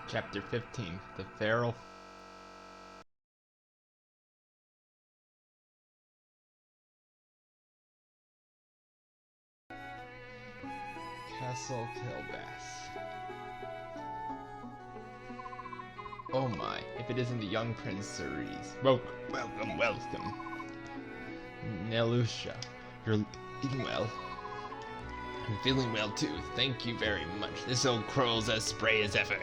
Chapter 15. The Feral Castle Kilbass. Oh my, if it isn't the young Prince Cerise. Welcome. Nelusha, you're eating well. I'm feeling well too, thank you very much. This old crow's as spry as ever.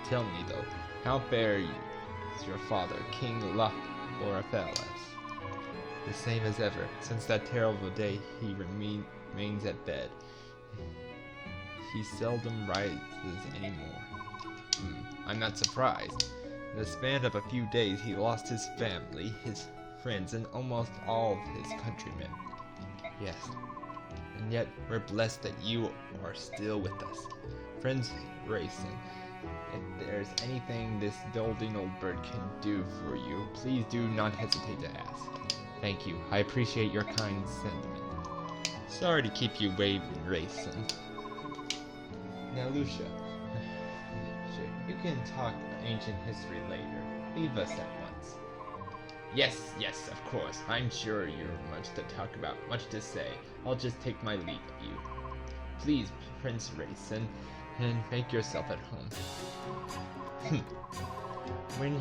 Tell me though, how fare you with your father, King Laurafellas? The same as ever. Since that terrible day, he remains at bed. He seldom rises anymore. I'm not surprised. In the span of a few days, he lost his family, his friends, and almost all of his countrymen. Yes, and yet we're blessed that you are still with us. Friends racing. If there's anything this dolding old bird can do for you, please do not hesitate to ask. Thank you. I appreciate your kind sentiment. Sorry to keep you waving, racing. Now, Lucia, sure, you can talk ancient history later. Leave us at once. Yes, of course. I'm sure you're much to talk about, much to say. I'll just take my leave of you. Please, Prince Racing, and make yourself at home. When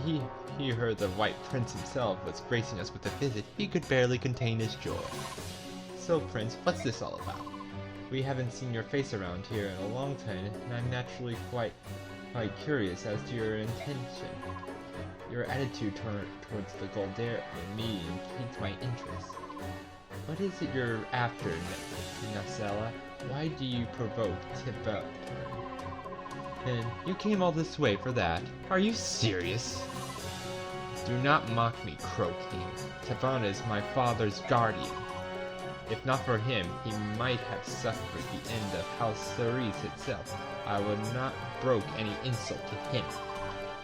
he heard the White Prince himself was gracing us with a visit, he could barely contain his joy. So, Prince, what's this all about? We haven't seen your face around here in a long time, and I'm naturally quite curious as to your intention. Your attitude towards the Goldair meeting piqued my interest. What is it you're after, Nacella? Why do you provoke Tibet? And you came all this way for that? Are you serious? Do not mock me, Crow King. Tavana is my father's guardian. If not for him, he might have suffered the end of House Cerise itself. I would not brook any insult to him.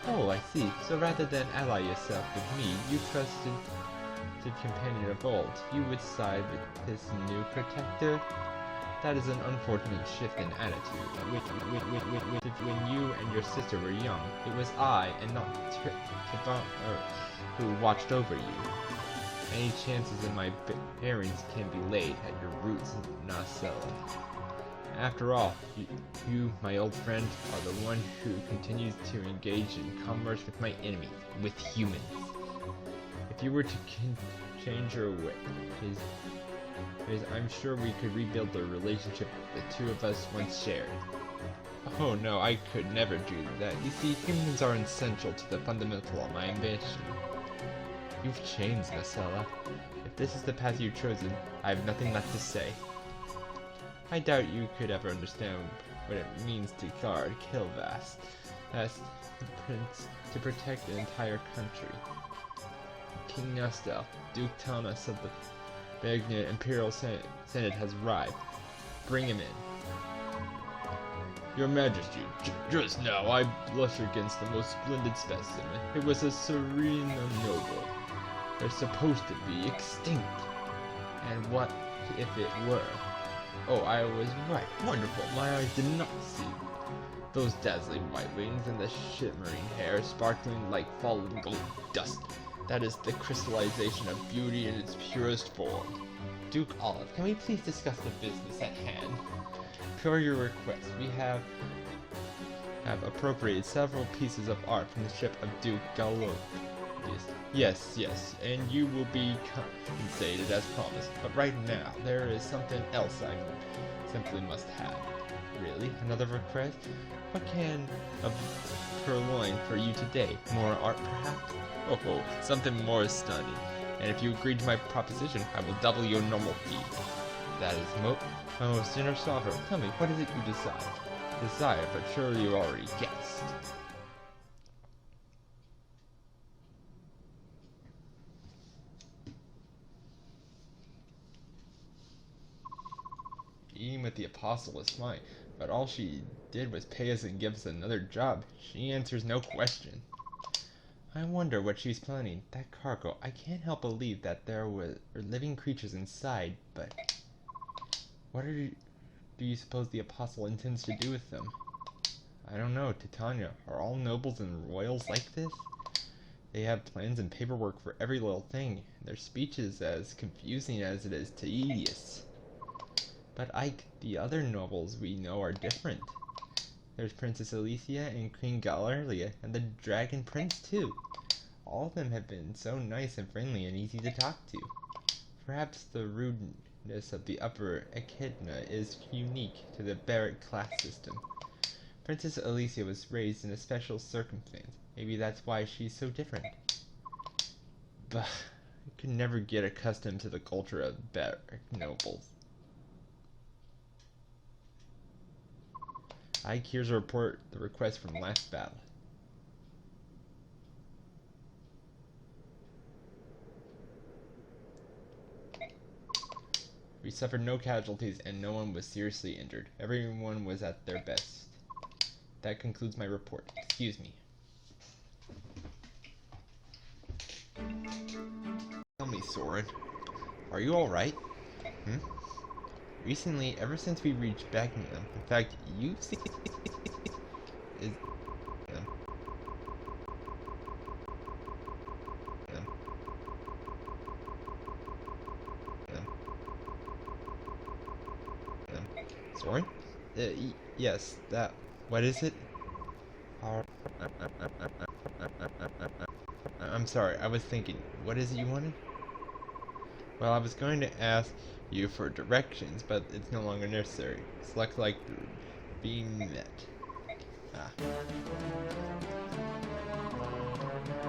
Oh, I see. So rather than ally yourself with me, you trusted the companion of old. You would side with this new protector? That is an unfortunate shift in attitude. When you and your sister were young, it was I and not Tavana who watched over you. Any chances in my bearings can be laid at your roots, Nacella. After all, you, my old friend, are the one who continues to engage in commerce with my enemy, with humans. If you were to change your ways, I'm sure we could rebuild the relationship the two of us once shared. Oh no, I could never do that. You see, humans are essential to the fundamental of my ambition. You've changed, Nacella. If this is the path you've chosen, I have nothing left to say. I doubt you could ever understand what it means to guard Kilbass. As the prince, to protect an entire country. King Nestel, Duke Tanas of the Bagnet Imperial Senate has arrived. Bring him in. Your Majesty, just now I blush against the most splendid specimen. It was a serene noble. They're supposed to be extinct. And what if it were? Oh, I was right. Wonderful. My eyes did not see. Those dazzling white wings and the shimmering hair sparkling like fallen gold dust. That is the crystallization of beauty in its purest form. Duke Olive, can we please discuss the business at hand? Per your request, we have appropriated several pieces of art from the ship of Duke Gallo. Yes, and you will be compensated as promised. But right now, there is something else I simply must have. Really? Another request? What can a purloin for you today? More art, perhaps? Oh, something more stunning. And if you agree to my proposition, I will double your normal fee. That is my most generous offer. Tell me, what is it you desire, but surely you already guessed. Eating with the apostle is fine, but all she did was pay us and give us another job. She answers no question. I wonder what she's planning. That cargo, I can't help believe that there were living creatures inside, but what do you suppose the apostle intends to do with them? I don't know, Titania, are all nobles and royals like this? They have plans and paperwork for every little thing. Their speech is as confusing as it is tedious. But Ike, the other nobles we know are different. There's Princess Alicia and Queen Galaria, and the Dragon Prince too. All of them have been so nice and friendly and easy to talk to. Perhaps the rudeness of the upper Echidna is unique to the Barrack class system. Princess Alicia was raised in a special circumstance. Maybe that's why she's so different. Bah, I could never get accustomed to the culture of Barrack nobles. Ike, here's a report, the request from last battle. We suffered no casualties and no one was seriously injured. Everyone was at their best. That concludes my report. Excuse me. Tell me, Soren, are you alright? Recently, ever since we reached Buckingham, in fact, you've seen is Soren? Yes, that. What is it? I'm sorry, I was thinking, what is it you wanted? Well, I was going to ask you for directions, but it's no longer necessary. Select like being met. Ah.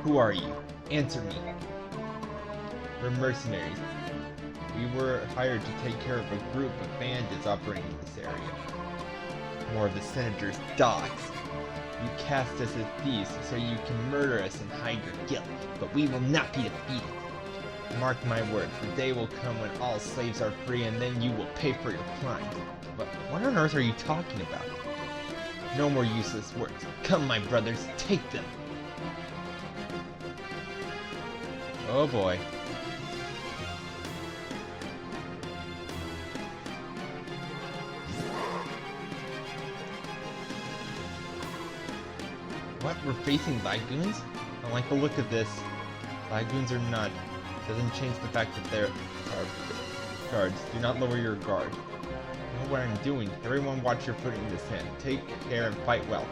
Who are you? Answer me. We're mercenaries. We were hired to take care of a group of bandits operating in this area. More of the Senator's dogs. You cast us as thieves so you can murder us and hide your guilt, but we will not be defeated. Mark my words, the day will come when all slaves are free and then you will pay for your crimes. But what on earth are you talking about? No more useless words. Come, my brothers, take them. Oh boy. What? We're facing Lagoons? I don't like the look of this. Lagoons or not, doesn't change the fact that they're guards. Do not lower your guard. You know what I'm doing. Everyone watch your footing in the sand. Take care and fight well.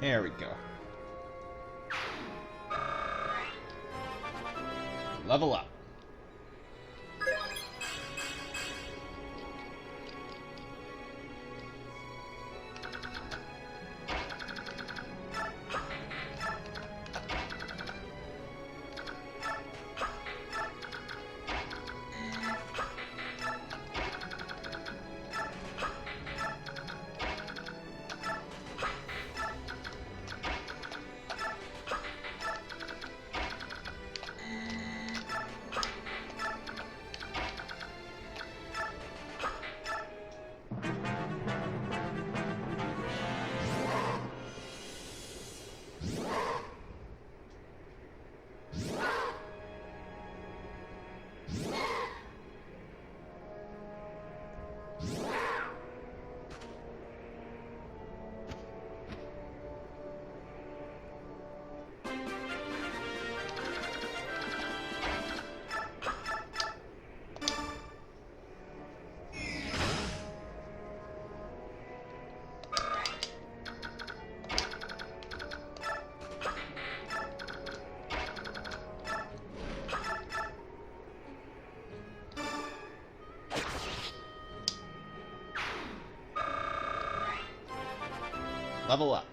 There we go. Level up. Level up.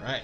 Right.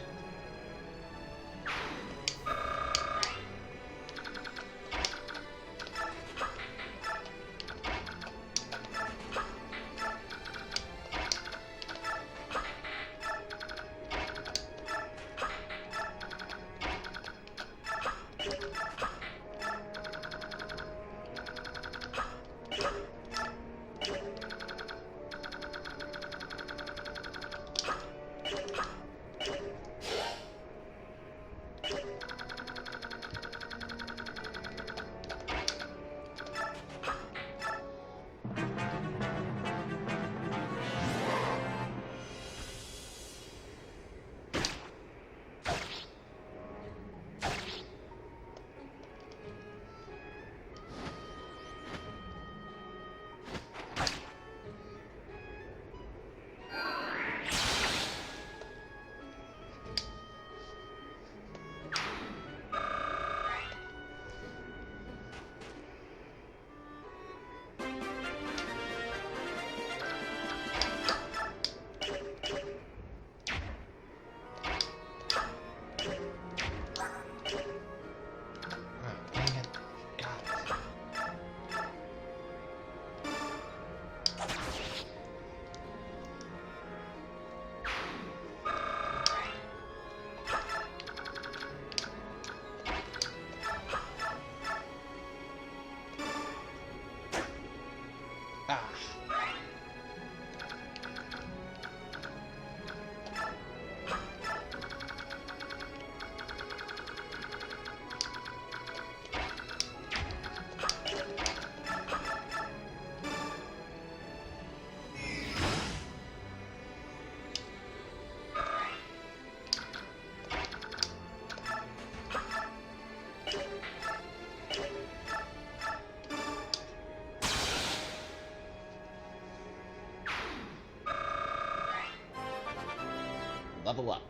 Level up.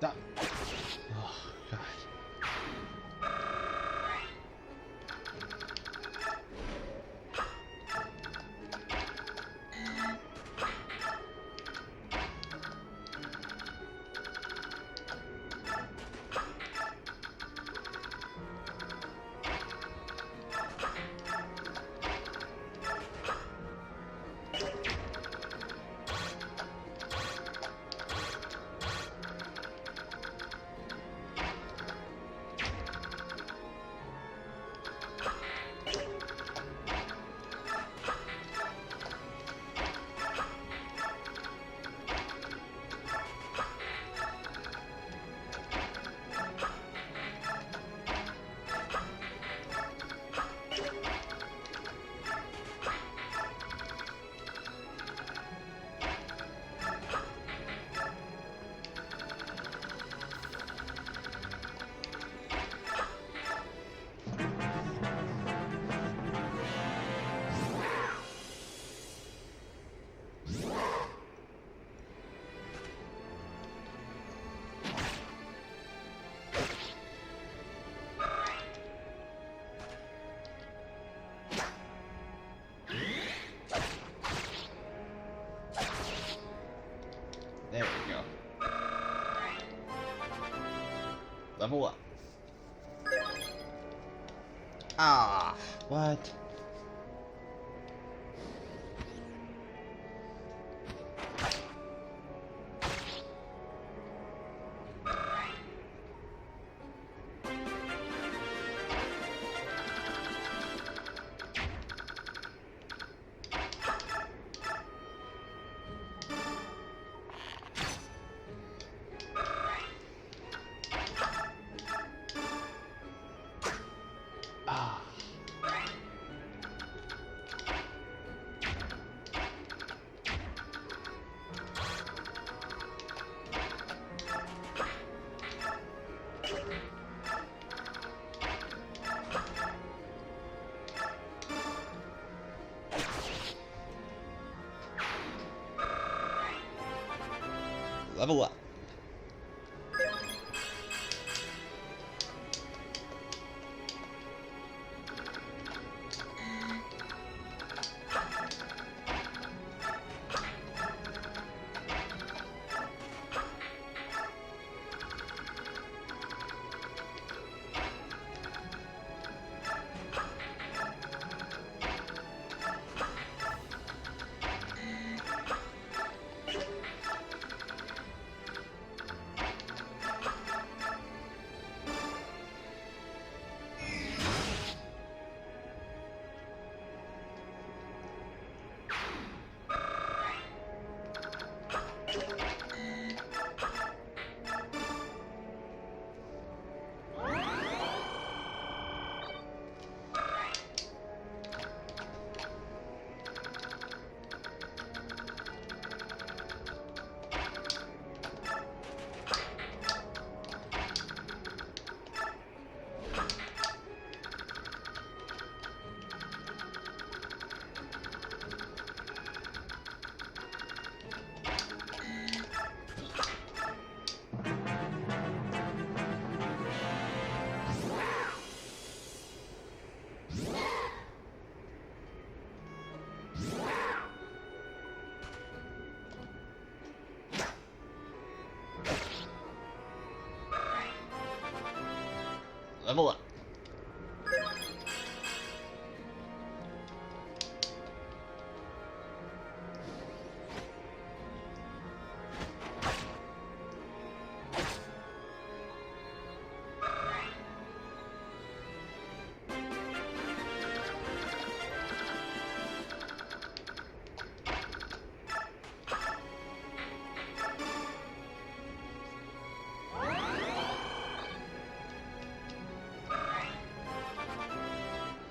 Stop. Oh, God. There we go. Level up. Ah, what? Ah. Level up. Level up.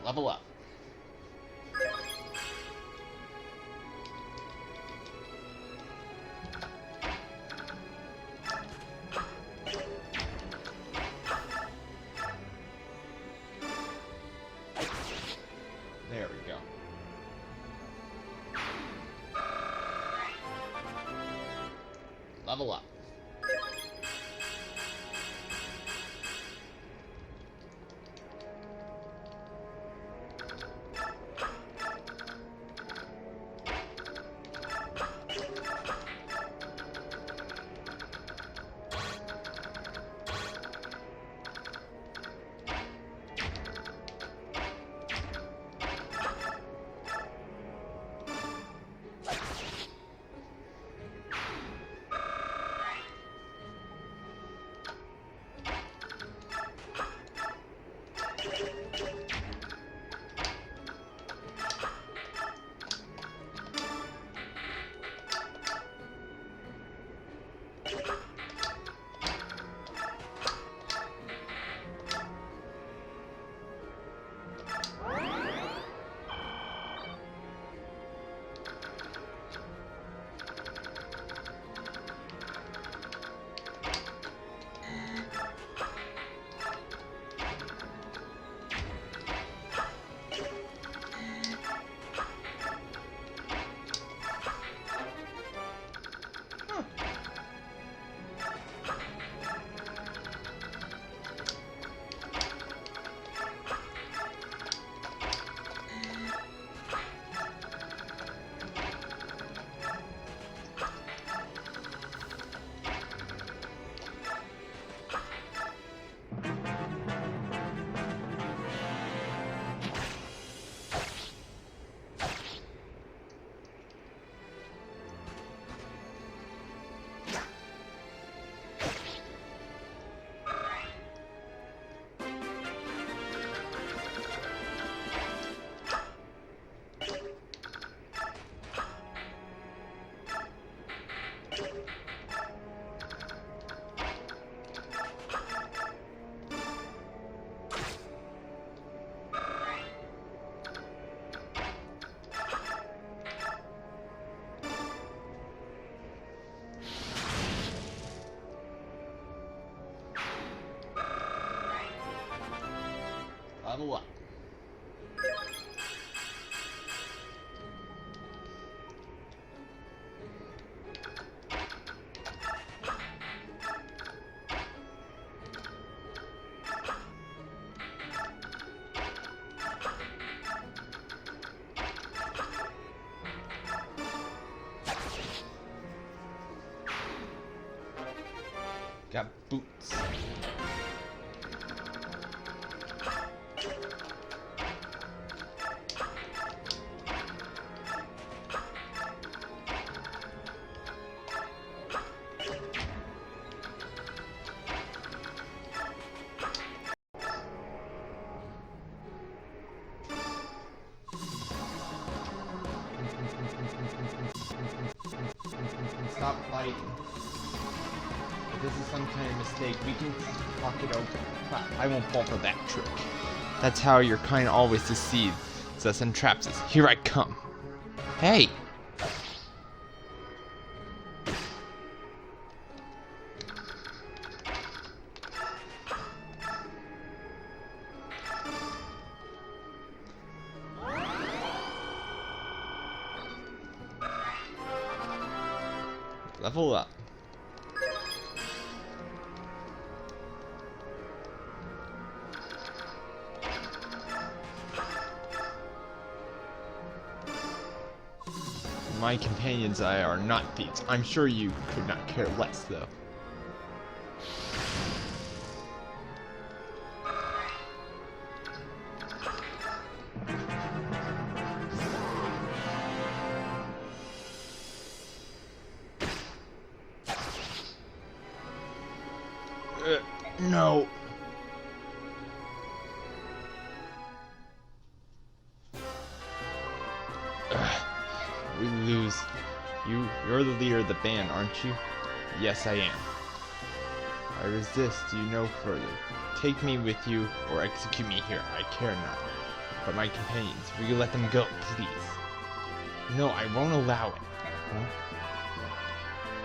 Level up. There we go. Level up. level up. Got boots. Stop fighting. If this is some kind of mistake, we can talk it over. I won't fall for that trick. That's how your kind always deceives us and traps us. Here I come. Hey! Level up. My companions and I are not thieves. I'm sure you could not care less, though. No. We lose. You're the leader of the band, aren't you? Yes, I am. I resist you no further. Take me with you or execute me here. I care not. But my companions, will you let them go, please? No, I won't allow it. Huh?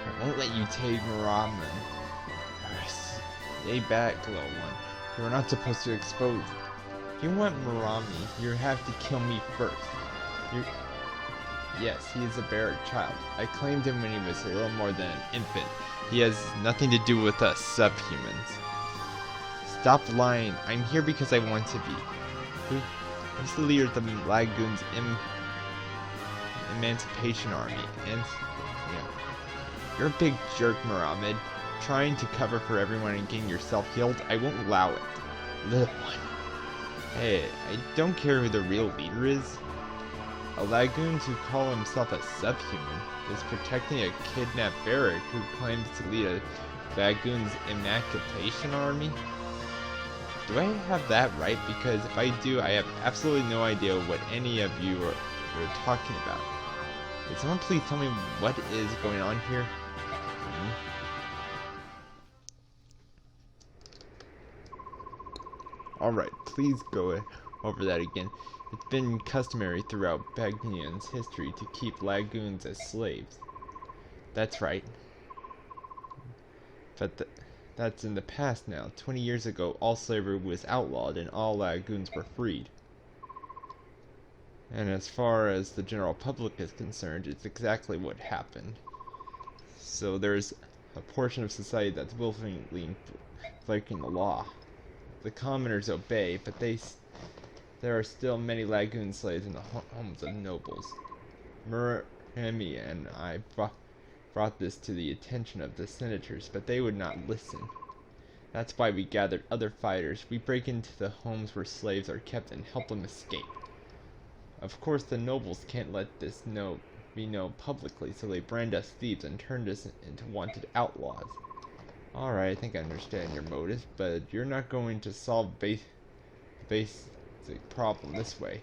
I won't let you take Muraman. Stay back, little one. You are not supposed to expose. If you want Murami, you have to kill me first. Yes, he is a barrack child. I claimed him when he was a little more than an infant. He has nothing to do with us subhumans. Stop lying. I'm here because I want to be. Who's the leader of the Lagoon's Emancipation Army? And yeah, you're a big jerk, Muhammad. Trying to cover for everyone and getting yourself healed. I won't allow it. Little one. Hey, I don't care who the real leader is. A Lagoon who calls himself a subhuman is protecting a kidnapped barrack who claims to lead a Lagoon's Emancipation Army? Do I have that right? Because if I do, I have absolutely no idea what any of you are talking about. Can someone please tell me what is going on here? Alright, please go over that again. It's been customary throughout Bagnian's history to keep Lagoons as slaves. That's right. But that's in the past now. 20 years ago, all slavery was outlawed and all Lagoons were freed. And as far as the general public is concerned, it's exactly what happened. So there's a portion of society that's willfully breaking the law. The commoners obey, but there are still many Lagoon slaves in the homes of nobles. Murami and I brought this to the attention of the senators, but they would not listen. That's why we gathered other fighters. We break into the homes where slaves are kept and help them escape. Of course, the nobles can't let this be known publicly, so they brand us thieves and turned us into wanted outlaws. Alright, I think I understand your motive, but you're not going to solve basic problem this way.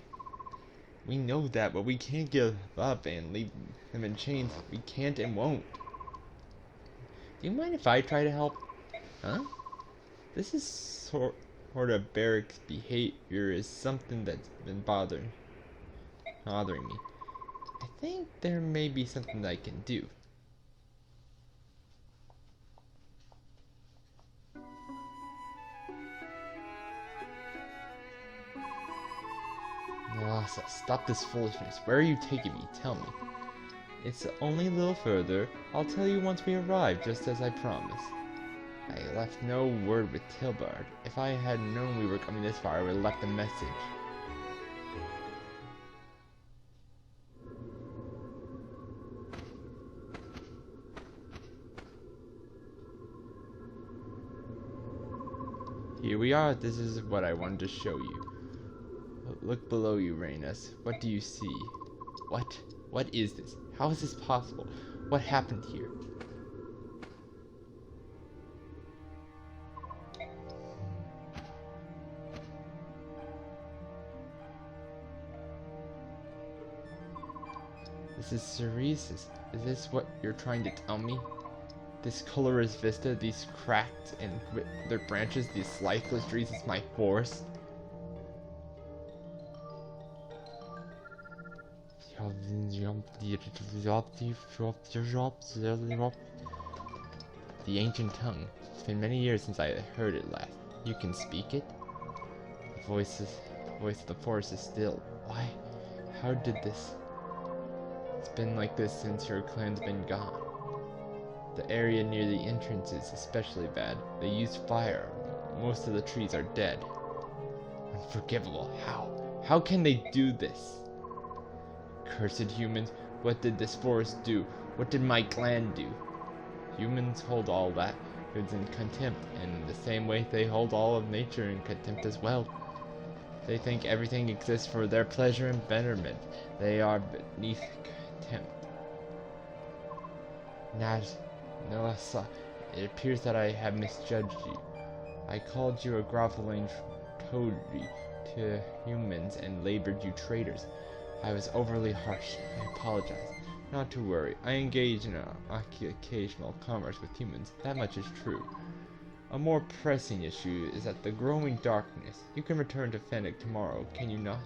We know that, but we can't give up and leave them in chains. We can't and won't. Do you mind if I try to help? Huh? This is sort of barracks behavior is something that's been bothering me. I think there may be something that I can do. Nasa, stop this foolishness. Where are you taking me? Tell me. It's only a little further. I'll tell you once we arrive, just as I promised. I left no word with Tilbard. If I had known we were coming this far, I would have left a message. Here we are. This is what I wanted to show you. Look below you, Radiance. What do you see? What? What is this? How is this possible? What happened here? This is Ceresis. Is this what you're trying to tell me? This colorless vista, these cracked and with their branches, these lifeless trees is my forest? The ancient tongue. It's been many years since I heard it last. You can speak it? The voice of the forest is still. Why? How did this? It's been like this since your clan's been gone. The area near the entrance is especially bad. They use fire. Most of the trees are dead. Unforgivable. How? How can they do this? Cursed humans. What did this forest do? What did my clan do? Humans hold all that goods in contempt, and in the same way they hold all of nature in contempt as well. They think everything exists for their pleasure and betterment. They are beneath contempt. Nasa, it appears that I have misjudged you. I called you a groveling toady to humans and labored you traitors. I was overly harsh. I apologize. Not to worry. I engage in occasional commerce with humans. That much is true. A more pressing issue is that the growing darkness. You can return to Fennec tomorrow, can you not?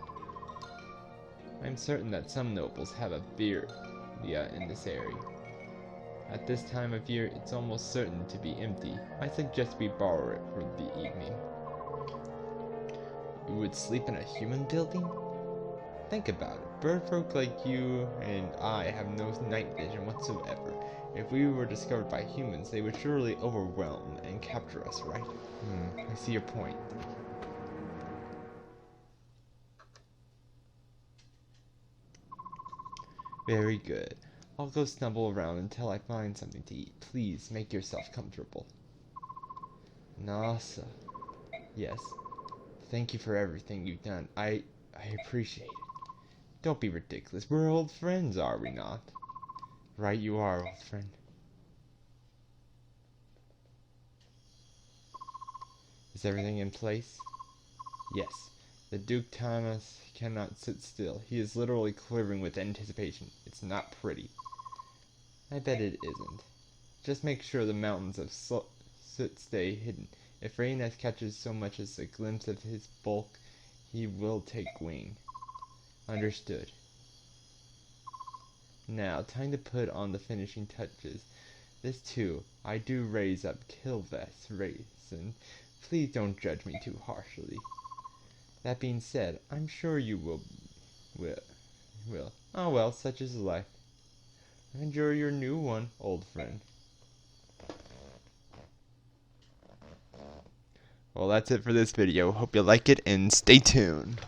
I'm certain that some nobles have a beer in this area. At this time of year, it's almost certain to be empty. I suggest we borrow it for the evening. You would sleep in a human building? Think about it. Birdfolk like you and I have no night vision whatsoever. If we were discovered by humans, they would surely overwhelm and capture us, right? I see your point. Very good. I'll go stumble around until I find something to eat. Please, make yourself comfortable. Nasa. Yes. Thank you for everything you've done. I appreciate it. Don't be ridiculous. We're old friends, are we not? Right you are, old friend. Is everything in place? Yes. The Duke Thomas cannot sit still. He is literally quivering with anticipation. It's not pretty. I bet it isn't. Just make sure the mountains of soot stay hidden. If Radiance catches so much as a glimpse of his bulk, he will take wing. Understood. Now, time to put on the finishing touches. This too, I do raise up Kilveth's raisin. Please don't judge me too harshly. That being said, I'm sure you will. Oh well, such is life. Enjoy your new one, old friend. Well, that's it for this video. Hope you like it and stay tuned.